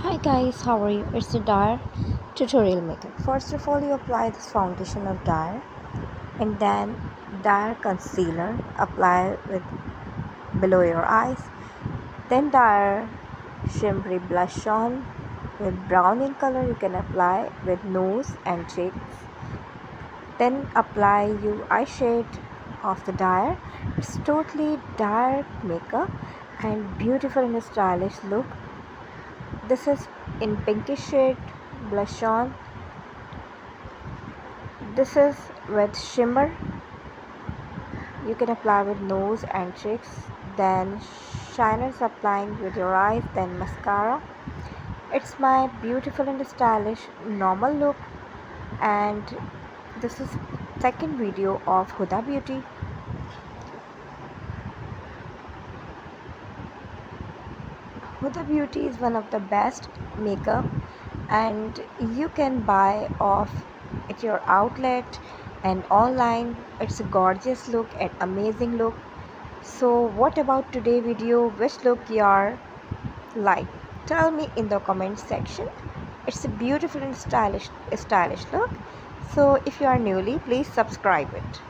Hi guys, how are you? It's the Dior tutorial makeup. First of all, you apply this foundation of Dior and then Dior concealer. Apply with below your eyes. Then Dior shimmery blush on with brown in color. You can apply with nose and cheeks. Then apply you eyeshade of the Dior. It's totally dark makeup and beautiful and stylish look. This is in pinkish shade blush on. This is with shimmer. You can apply with nose and cheeks, then shiners applying with your eyes, then mascara. It's my beautiful and stylish normal look, and this is second video of Huda Beauty. Huda Beauty is one of the best makeup and you can buy off at your outlet and online. It's a gorgeous look and amazing look. So what about today video? Which look you are like? Tell me in the comment section. It's a beautiful and stylish look. So if you are newly, please subscribe it.